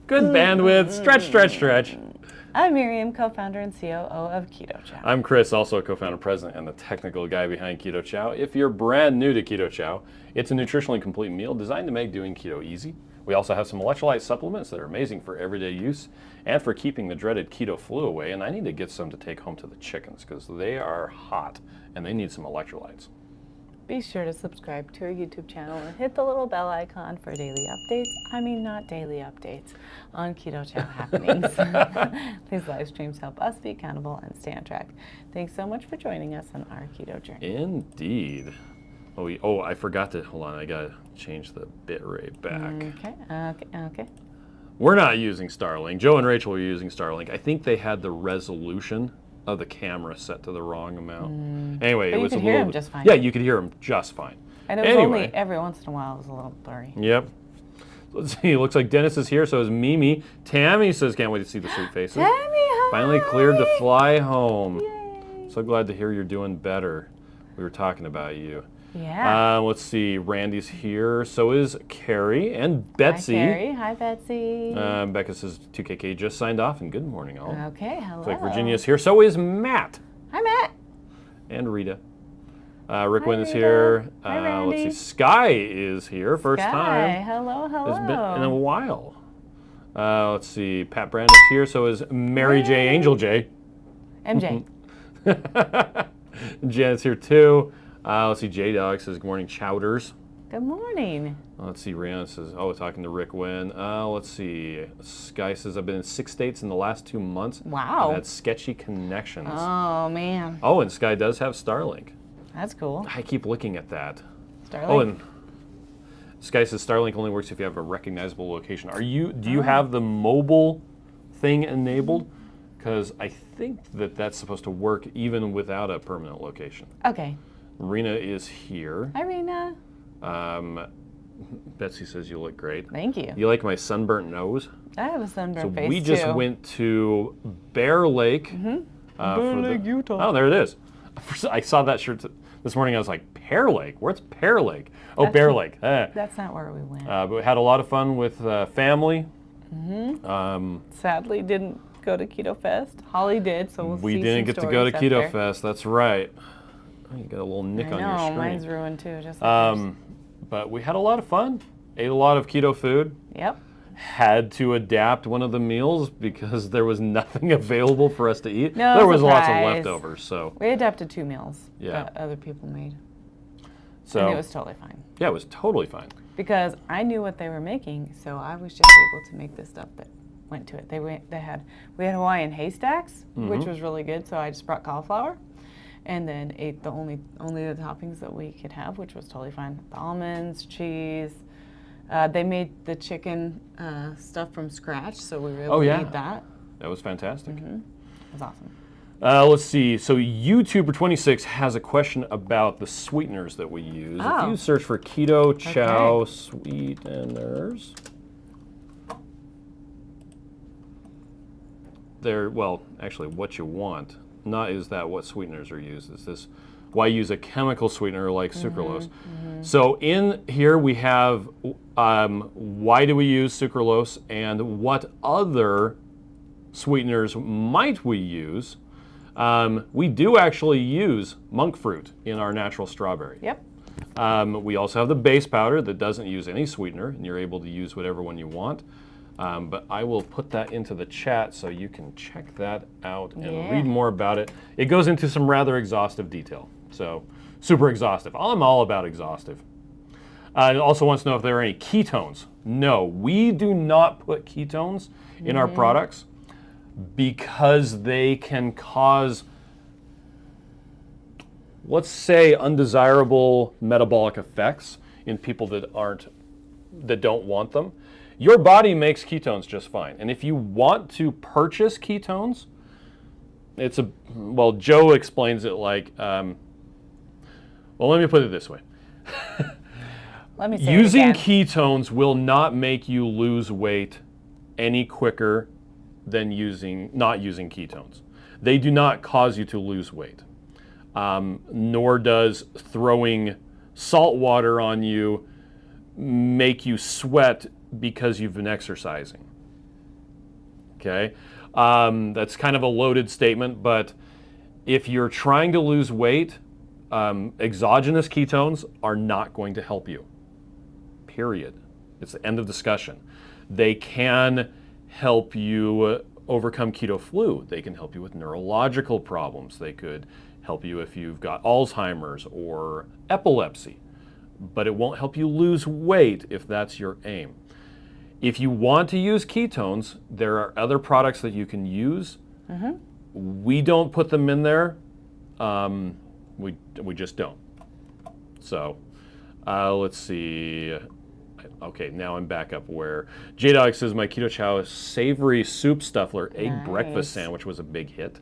Good bandwidth. Stretch. I'm Miriam, co-founder and COO of Keto Chow. I'm Chris, also a co-founder, president, and the technical guy behind Keto Chow. If you're brand new to Keto Chow, it's a nutritionally complete meal designed to make doing keto easy. We also have some electrolyte supplements that are amazing for everyday use and for keeping the dreaded keto flu away. And I need to get some to take home to the chickens because they are hot and they need some electrolytes. Be sure to subscribe to our YouTube channel and hit the little bell icon for daily updates. I mean, not daily updates on Keto Chow happenings. These live streams help us be accountable and stay on track. Thanks so much for joining us on our keto journey. Indeed. Oh, I forgot to, hold on, I gotta change the bit rate back. Okay. We're not using Starlink. Joe and Rachel were using Starlink. I think they had the resolution of the camera set to the wrong amount. Anyway, But it was you a could hear little him just fine. Yeah, you could hear him just fine. And it was only every once in a while it was a little blurry. Yep. Let's see. It looks like Dennis is here, so is Mimi. Tammy says, can't wait to see the sweet faces. Tammy, hi! Finally cleared to fly home. Yay. So glad to hear you're doing better. We were talking about you. Yeah. Let's see. Randy's here. So is Carrie and Betsy. Hi, Carrie. Hi, Betsy. Becca says 2KK just signed off, and good morning, all. Okay, hello. Looks like Virginia's here. So is Matt. Hi, Matt. And Rita. Rick Wynn is Rita. here. Hi, Randy. Let's see. Sky is here. First Sky. time. Hello. It's been in a while. Let's see. Pat Brand is here. So is Mary J. Angel J. MJ. Janet's here too. Let's see. J Dog says, good morning, Chowders. Good morning. Let's see. Rihanna says, talking to Rick Wynn. Let's see. Sky says, I've been in 6 states in the last 2 months. Wow. I've had sketchy connections. Oh, man. Oh, and Sky does have Starlink. That's cool. I keep looking at that. Starlink. Oh, and Sky says Starlink only works if you have a recognizable location. Do you have the mobile thing enabled? Because I think that's supposed to work even without a permanent location. Okay. Rena is here. Hi, Rena. Betsy says you look great. Thank you. You like my sunburnt nose? I have a sunburnt face, So we just too. went to Bear Lake. Bear Lake, Utah. Oh, there it is. I saw that shirt this morning. I was like, Pear Lake? Where's Pear Lake? Oh, Bear Lake. That's not where we went. But we had a lot of fun with family. Sadly, didn't go to Keto Fest. Holly did, so we'll see We didn't get to go to Keto Fest. That's right. Oh, you got a little nick on your screen. Mine's ruined too, just like yours. But we had a lot of fun. Ate a lot of keto food. Yep. Had to adapt one of the meals because there was nothing available for us to eat. No there was lots of surprise. leftovers. So We adapted 2 meals Yeah. that other people made. So And it was totally fine. Yeah, it was totally fine. Because I knew what they were making, so I was just able to make the stuff that went to it. We had Hawaiian haystacks, which was really good, so I just brought cauliflower and then ate the only the toppings that we could have, which was totally fine. The almonds, cheese. They made the chicken stuff from scratch, so we were able to eat that. That was fantastic. It was awesome. Let's see. So YouTuber26 has a question about the sweeteners that we use. If Oh. you search for Keto Chow sweeteners, actually what you want, not is that what sweeteners are used, is this why use a chemical sweetener like sucralose. So in here we have why do we use sucralose and what other sweeteners might we use. We do actually use monk fruit in our natural strawberry. Yep. We also have the base powder that doesn't use any sweetener, and you're able to use whatever one you want. But I will put that into the chat so you can check that out and read more about it. It goes into some rather exhaustive detail. So super exhaustive. I'm all about exhaustive. It also wants to know if there are any ketones. No, we do not put ketones in our products because they can cause, let's say, undesirable metabolic effects in people that don't want them. Your body makes ketones just fine. And if you want to purchase ketones, Joe explains it like, let me put it this way. Let me say Using it again. ketones will not make you lose weight any quicker than not using ketones. They do not cause you to lose weight. Nor does throwing salt water on you make you sweat because you've been exercising. Okay? That's kind of a loaded statement, but if you're trying to lose weight, exogenous ketones are not going to help you. Period. It's the end of discussion. They can help you overcome keto flu. They can help you with neurological problems. They could help you if you've got Alzheimer's or epilepsy. But it won't help you lose weight if that's your aim. If you want to use ketones, there are other products that you can use. We don't put them in there. We just don't. So let's see. Okay, now I'm back up where J-Dog says my Keto Chow savory soup stuffler egg breakfast sandwich was a big hit.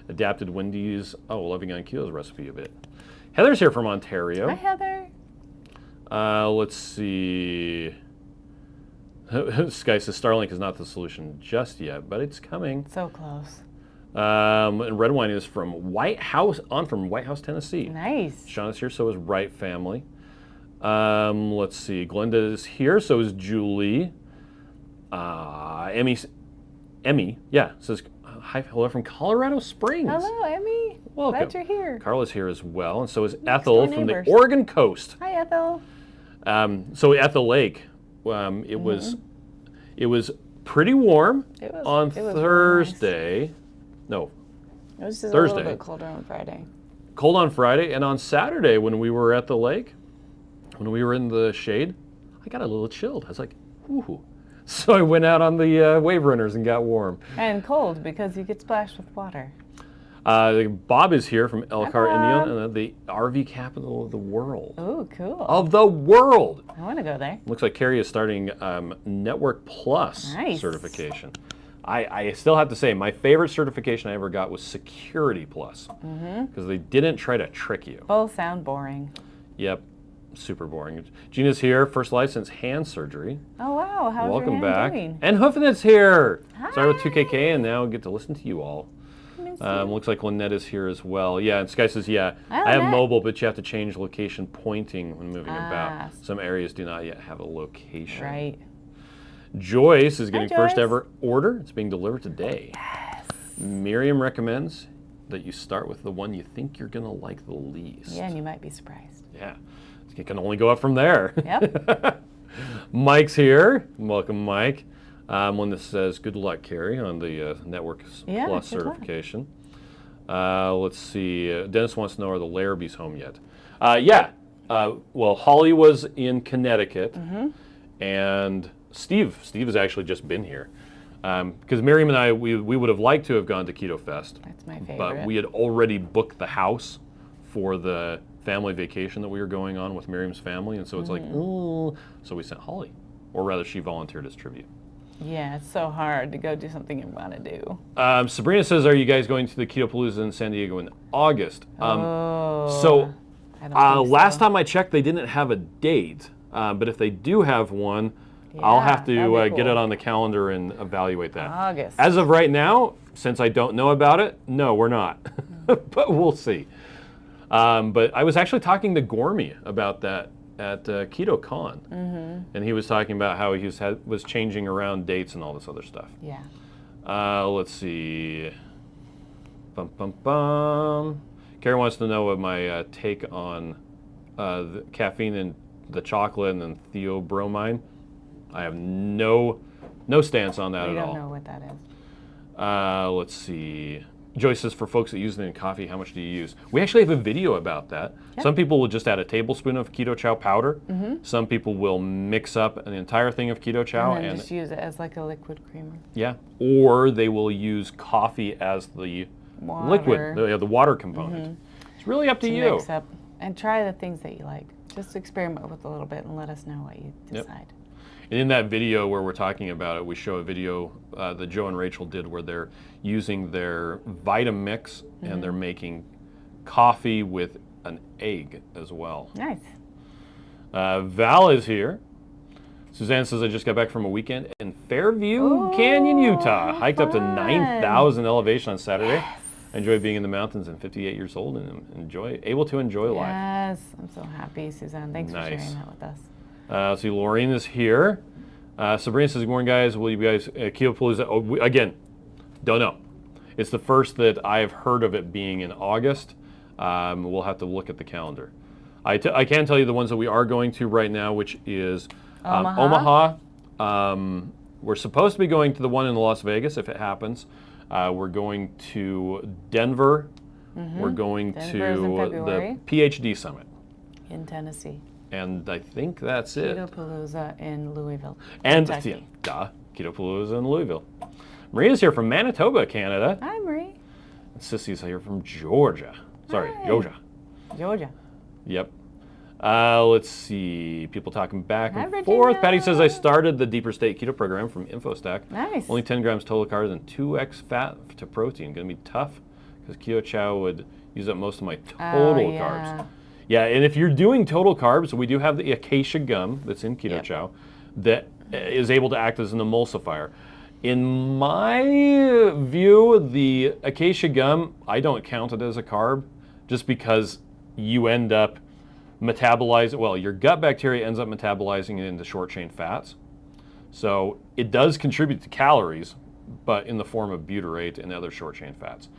Adapted Wendy's Loving on Keto's recipe a bit. Heather's here from Ontario. Hi, Heather. Let's see. Sky says Starlink is not the solution just yet, but it's coming. So close. And Red Wine is from White House, Tennessee. Nice. Sean is here, so is Wright family. Let's see. Glenda is here, so is Julie. Emmy, says hi, hello from Colorado Springs. Hello, Emmy. Welcome. Glad you're here. Carla's here as well, and so is Next Ethel door from the neighbors. Oregon coast. Hi, Ethel. So at the lake, it was pretty warm on Thursday. No, It was just Thursday. a little bit colder on Friday. Cold on Friday, and on Saturday when we were at the lake, when we were in the shade, I got a little chilled. I was like, ooh. So I went out on the wave runners and got warm. And cold because you get splashed with water. Bob is here from Elkhart, Bob. Indiana, the RV capital of the world. Oh, cool. Of the world! I want to go there. Looks like Carrie is starting Network Plus Nice. certification. I still have to say, my favorite certification I ever got was Security Plus, because they didn't try to trick you. Both sound boring. Yep, super boring. Gina's here, first license hand surgery. Oh, wow. How's Welcome your hand back. doing? And Hoofnet's here. Hi. Started with 2KK and now get to listen to you all. Miss you. Looks like Lynette is here as well. Yeah, and Sky says, yeah, Hi, I have Lynette. mobile, but you have to change location pointing when moving about. Ah. Some areas do not yet have a location. Right. Joyce is getting first Joyce. ever order. It's being delivered today. Yes. Miriam recommends that you start with the one you think you're going to like the least. Yeah, and you might be surprised. Yeah. It can only go up from there. Yep. Mike's here. Welcome, Mike. One that says, good luck, Carrie, on the Network Yeah, Plus good luck. certification. Let's see. Dennis wants to know, are the Larrabees home yet? Yeah. Well, Holly was in Connecticut, and Steve has actually just been here. Because Miriam and I, we would have liked to have gone to Keto Fest, That's my favorite. but we had already booked the house for the family vacation that we were going on with Miriam's family, and so it's like, ooh. So we sent Holly, or rather she volunteered as tribute. Yeah, it's so hard to go do something you want to do. Sabrina says, are you guys going to the Keto Palooza in San Diego in August? So I don't think Last so. time I checked, they didn't have a date, but if they do have one, I'll Yeah, have to that'd be get it cool. on the calendar and evaluate that. August. As of right now, since I don't know about it, no, we're not. But we'll see. But I was actually talking to Gormy about that at Keto Con, and he was talking about how he was changing around dates and all this other stuff. Yeah. Let's see. Bum, bum, bum. Carrie wants to know what my take on the caffeine and the chocolate and then theobromine. I have no stance on that We at don't all. know what that is. Let's see. Joyce says, for folks that use it in coffee, how much do you use? We actually have a video about that. Yep. Some people will just add a tablespoon of Keto Chow powder. Some people will mix up an entire thing of Keto Chow And then just use it as like a liquid creamer. yeah, or they will use coffee as the liquid, the water component. It's really up to you. Mix up and try the things that you like. Just experiment with a little bit and let us know what you decide. And in that video where we're talking about it, we show a video that Joe and Rachel did where they're using their Vitamix and they're making coffee with an egg as well. Nice. Val is here. Suzanne says, I just got back from a weekend in Fairview Canyon, Utah. Hiked up to fun. 9,000 elevation on Saturday. I enjoy being in the mountains. I'm 58 years old and am able to enjoy life. Yes, I'm so happy, Suzanne. Thanks for Nice. sharing that with us. Let's see, Laureen is here. Sabrina says, good morning, guys. Will you guys, Keto Palooza? Oh, again, don't know. It's the first that I've heard of it being in August. We'll have to look at the calendar. I can tell you the ones that we are going to right now, which is Omaha. We're supposed to be going to the one in Las Vegas if it happens. We're going to Denver. We're going to the PhD Summit in Tennessee. And I think that's it. Keto Palooza in Louisville. And Keto Palooza in Louisville. Maria's here from Manitoba, Canada. Hi, Marie. And Sissy's here from Georgia. Sorry, Georgia. Georgia. Yep. Let's see. People talking back and Virginia. forth. Patty says, I started the Deeper State Keto program from InfoStack. Nice. Only 10 grams total carbs and 2x fat to protein. Going to be tough because Keto Chow would use up most of my total carbs. Yeah, and if you're doing total carbs, we do have the acacia gum that's in Keto Chow that is able to act as an emulsifier. In my view, the acacia gum, I don't count it as a carb just because you end up metabolizing, well, your gut bacteria ends up metabolizing it into short-chain fats. So it does contribute to calories, but in the form of butyrate and other short-chain fats.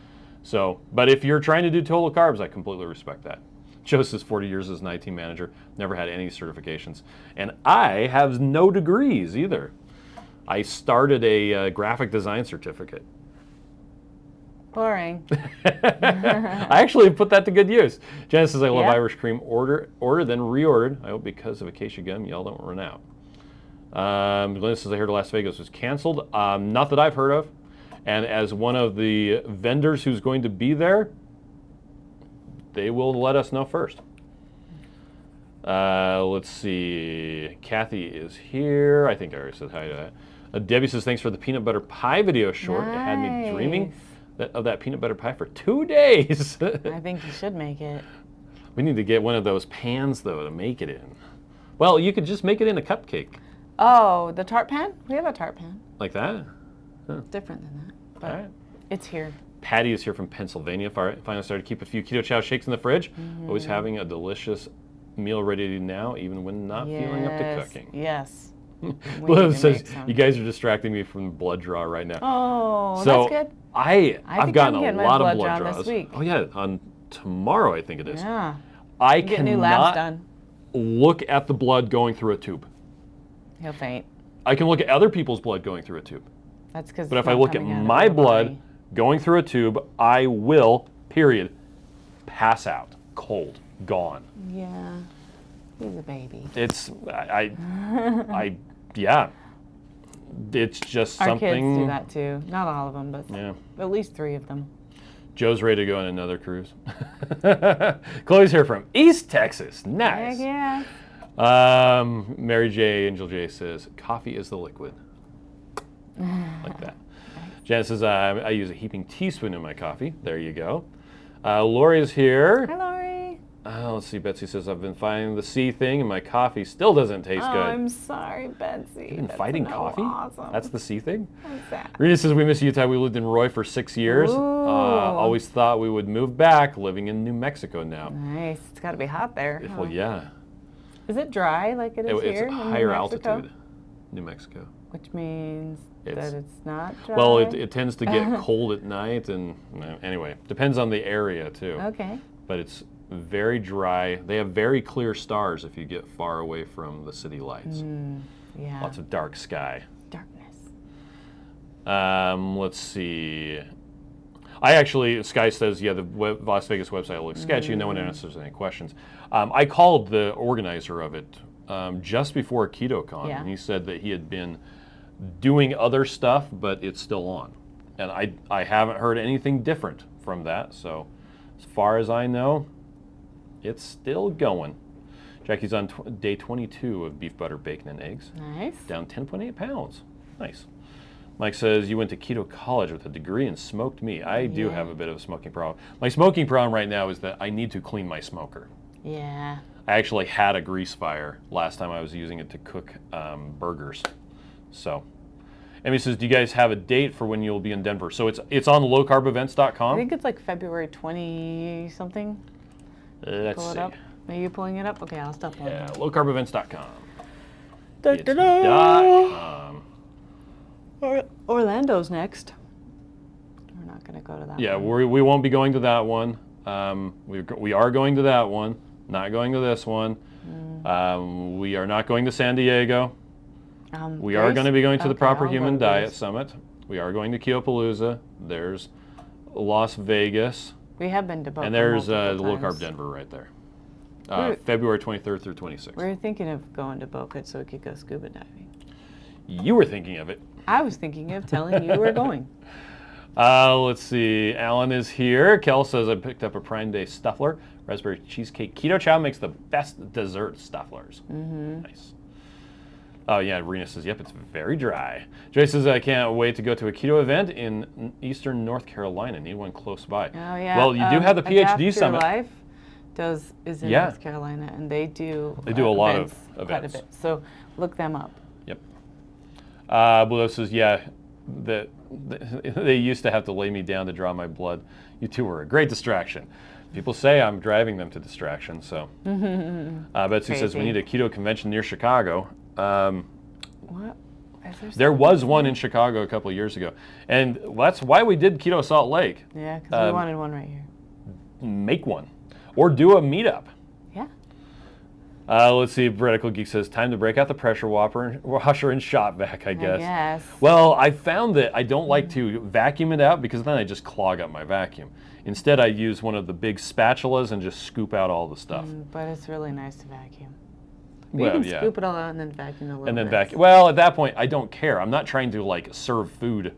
So, but if you're trying to do total carbs, I completely respect that. Joe says 40 years as an IT manager, never had any certifications. And I have no degrees either. I started a graphic design certificate. Boring. I actually put that to good use. Jen says, I love Irish cream. Ordered, then reordered. I hope because of acacia gum, y'all don't run out. Glenn says, I heard Las Vegas was canceled. Not that I've heard of. And as one of the vendors who's going to be there, they will let us know first. Let's see. Kathy is here. I think I already said hi to that. Debbie says, thanks for the peanut butter pie video short. Nice. It had me dreaming of that peanut butter pie for 2 days. I think you should make it. We need to get one of those pans, though, to make it in. Well, you could just make it in a cupcake. Oh, the tart pan? We have a tart pan. Like that? Huh. Different than that, but it's here. Patty is here from Pennsylvania. Finally started to keep a few Keto Chow shakes in the fridge. Always having a delicious meal ready to eat now, even when not feeling up to cooking. Yes. Liv says, you guys are distracting me from blood draw right now. Oh, so that's good. I've gotten a lot of blood draws. This week. Oh yeah, on tomorrow I think it is. Yeah. I get new labs done. Look at the blood going through a tube. He'll faint. I can look at other people's blood going through a tube. That's because. But if I look at my blood going through a tube, I will, period, pass out, cold, gone. Yeah. He's a baby. It's yeah. It's just Our something. Our kids do that too. Not all of them, but at least 3 of them. Joe's ready to go on another cruise. Chloe's here from East Texas. Nice. Heck yeah. Mary J. Angel J says, coffee is the liquid. Like that. Janet says, I use a heaping teaspoon in my coffee. There you go. Lori's here. Hi, Lori. Let's see. Betsy says, I've been fighting the C thing and my coffee still doesn't taste good. I'm sorry, Betsy. You've been fighting coffee? Awesome. That's the C thing? What's that? Rita says, we miss Utah. We lived in Roy for 6 years. Always thought we would move back, living in New Mexico now. Nice. It's got to be hot there. Well, yeah. Is it dry like it is here? It's higher altitude, New Mexico. Which means that it's not dry? Well, it tends to get cold at night, and anyway, depends on the area too. Okay. But it's very dry. They have very clear stars if you get far away from the city lights. Yeah. Lots of dark sky. Darkness. Let's see. Sky says, yeah, the Las Vegas website looks sketchy. No one answers any questions. I called the organizer of it just before KetoCon, and he said that he had been doing other stuff, but it's still on. And I haven't heard anything different from that. So as far as I know, it's still going. Jackie's on day 22 of beef, butter, bacon, and eggs. Nice. Down 10.8 pounds. Nice. Mike says, you went to keto college with a degree and smoked meat. I do have a bit of a smoking problem. My smoking problem right now is that I need to clean my smoker. Yeah. I actually had a grease fire last time I was using it to cook burgers. So, Emmy says, do you guys have a date for when you'll be in Denver? So it's on lowcarbevents.com. I think it's like February 20 something. Let's Pull it see. up. Are you pulling it up? Okay, I'll stop pulling it up. Lowcarbevents.com. It's .com. Orlando's next. We're not going to go to that Yeah, one. we won't be going to that one. We are going to that one. Not going to this one. We are not going to San Diego. We are going to be going to the Proper Human Diet Summit. We are going to Keto-Palooza. There's Las Vegas. We have been to both. And there's the Low-Carb Denver right there. February 23rd through 26th. We were thinking of going to Boca so we could go scuba diving. You were thinking of it. I was thinking of telling you we're going. Let's see. Alan is here. Kel says I picked up a Prime Day Stuffler. Raspberry cheesecake. Keto Chow makes the best dessert stufflers. Nice. Oh yeah, Rena says, yep, it's very dry. Jay says, I can't wait to go to a keto event in Eastern North Carolina. Need one close by. Oh yeah. Well, you do have the PhD Adapt Your Summit. Life is in North Carolina, and they do a lot of quite events. a bit. So look them up. Yep. Blue says, yeah, they used to have to lay me down to draw my blood. You two were a great distraction. People say I'm driving them to distraction. So, Betsy says we need a keto convention near Chicago. What? There was one in Chicago a couple of years ago, and that's why we did Keto Salt Lake. Yeah, because we wanted one right here. Make one, or do a meetup. Yeah. Let's see. Radical Geek says time to break out the pressure washer and shop vac. I guess. Well, I found that I don't like to vacuum it out because then I just clog up my vacuum. Instead, I use one of the big spatulas and just scoop out all the stuff. But it's really nice to vacuum. Well, you can scoop it all out and then vacuum a little bit. Vacuum. Well, at that point, I don't care. I'm not trying to like serve food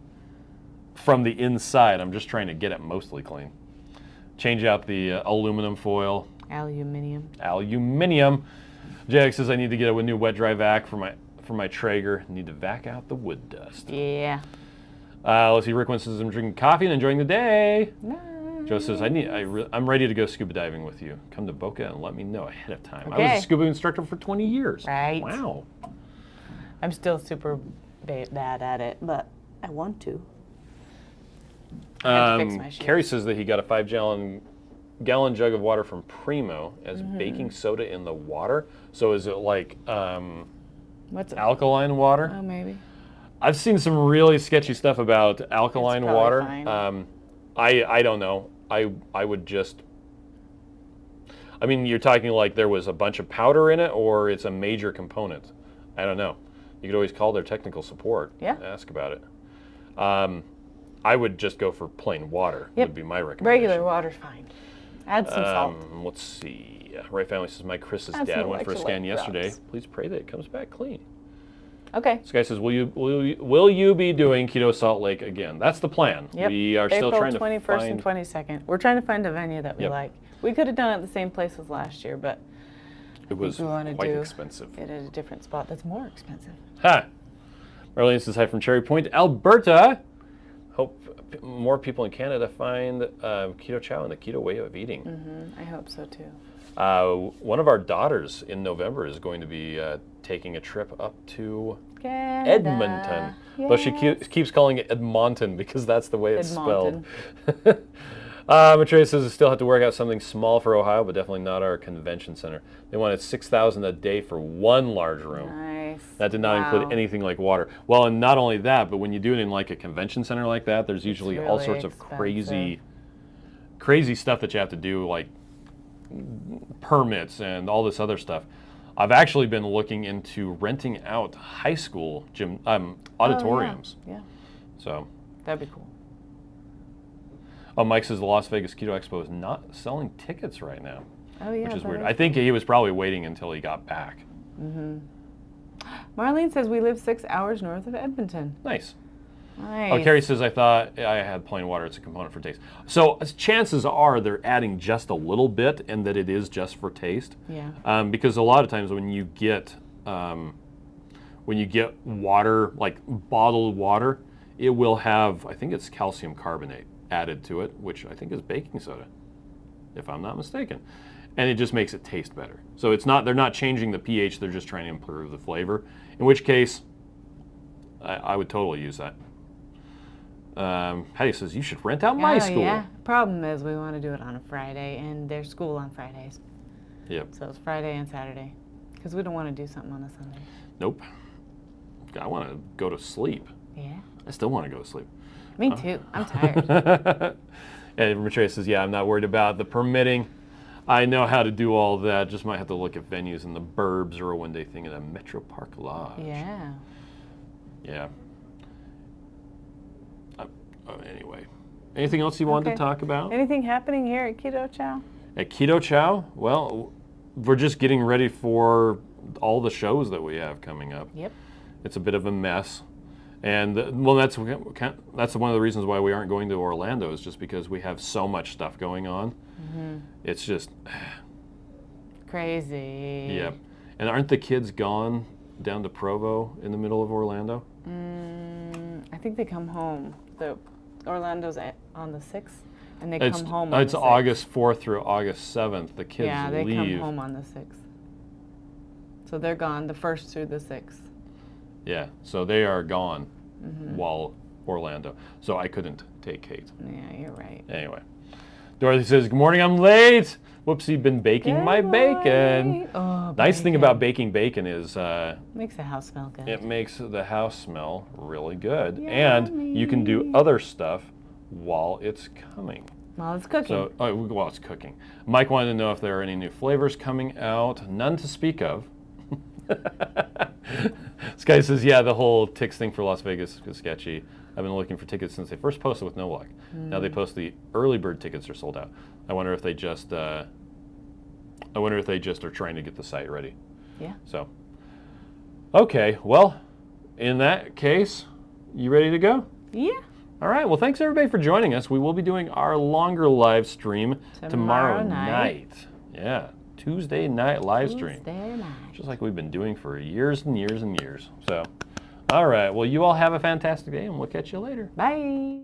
from the inside. I'm just trying to get it mostly clean. Change out the aluminum foil. Aluminium. JX says I need to get a new wet dry vac for my Traeger. Need to vac out the wood dust. Yeah. Let's see. Rick says I'm drinking coffee and enjoying the day. Nice. Joe says I'm ready to go scuba diving with you. Come to Boca and let me know ahead of time. Okay. I was a scuba instructor for 20 years. Right. Wow. I'm still super bad at it, but I want to. I have to fix my shoes. Carrie says that he got a 5-gallon jug of water from Primo as baking soda in the water. So is it like What's alkaline water? Oh, maybe. I've seen some really sketchy stuff about alkaline water. Fine. I don't know. I would just. I mean, you're talking like there was a bunch of powder in it, or it's a major component. I don't know. You could always call their technical support. Yeah. And ask about it. I would just go for plain water. Yep. Would be my recommendation. Regular water's fine. Add some salt. Let's see. Ray Family says my Chris's Add dad some went for a scan electrolyte yesterday. drops. Please pray that it comes back clean. Okay. This guy says, will you be doing Keto Salt Lake again? That's the plan. Yep. We are still trying to April 21st and 22nd. We're trying to find a venue that we like. We could have done it at the same place as last year, but it was quite expensive. It at a different spot that's more expensive. Ha! Marlene says hi from Cherry Point, Alberta. Hope more people in Canada find Keto Chow and the keto way of eating. I hope so too. One of our daughters in November is going to be taking a trip up to Canada. Edmonton. Yes. Though she keeps calling it Edmonton because that's the way it's spelled. Matreya says I still have to work out something small for Ohio, but definitely not our convention center. They wanted $6,000 a day for one large room. Nice. That did not include anything like water. Well, and not only that, but when you do it in like a convention center like that, there's usually all really sorts of expensive. crazy stuff that you have to do, like permits and all this other stuff. I've actually been looking into renting out high school auditoriums. Oh, yeah. So That'd be cool. Oh, Mike says the Las Vegas Keto Expo is not selling tickets right now. Oh, yeah. Which is weird. I think he was probably waiting until he got back. Marlene says we live 6 hours north of Edmonton. Nice. Nice. Oh, Carrie says I thought I had plain water. It's a component for taste. So chances are they're adding just a little bit, and that it is just for taste. Yeah. Because a lot of times when you get water, like bottled water, it will have, I think it's calcium carbonate added to it, which I think is baking soda, if I'm not mistaken. And it just makes it taste better. So they're not changing the pH, they're just trying to improve the flavor. In which case, I would totally use that. Patty says, you should rent out my school. Yeah. Problem is we want to do it on a Friday, and there's school on Fridays. Yep. So it's Friday and Saturday, because we don't want to do something on a Sunday. Nope. I want to go to sleep. Yeah. I still want to go to sleep. Me too. I'm tired. And Matrey says, yeah, I'm not worried about the permitting. I know how to do all that. Just might have to look at venues in the burbs or a one-day thing at a Metro Park Lodge. Yeah. Yeah. Anyway, anything else you wanted to talk about? Anything happening here at Keto Chow? At Keto Chow? Well, we're just getting ready for all the shows that we have coming up. Yep. It's a bit of a mess. And well, that's one of the reasons why we aren't going to Orlando, is just because we have so much stuff going on. Mm-hmm. It's just crazy. Yeah. And aren't the kids gone down to Provo in the middle of Orlando? I think they come home. Orlando's on the 6th, and they come home on it's the 6th. August 4th through August 7th. The kids Yeah, they leave. come home on the 6th. So they're gone the 1st through the 6th. Yeah, so they are gone while Orlando. So I couldn't take Kate. Yeah, you're right. Anyway, Dorothy says, good morning, I'm late. Whoopsie, been baking my bacon. Oh, nice thing about baking bacon is makes the house smell good. it makes the house smell really good. Yummy. And you can do other stuff while it's coming. While it's cooking. So, while it's cooking. Mike wanted to know if there are any new flavors coming out. None to speak of. This guy says, yeah, the whole Tix thing for Las Vegas is sketchy. I've been looking for tickets since they first posted with no luck. Now they post the early bird tickets are sold out. I wonder if they just are trying to get the site ready. Yeah. So, okay, well, in that case, you ready to go? Yeah. All right, well, thanks everybody for joining us. We will be doing our longer live stream tomorrow night. Yeah, Tuesday night live stream. Tuesday night. Just like we've been doing for years and years and years. So, all right, well, you all have a fantastic day, and we'll catch you later. Bye.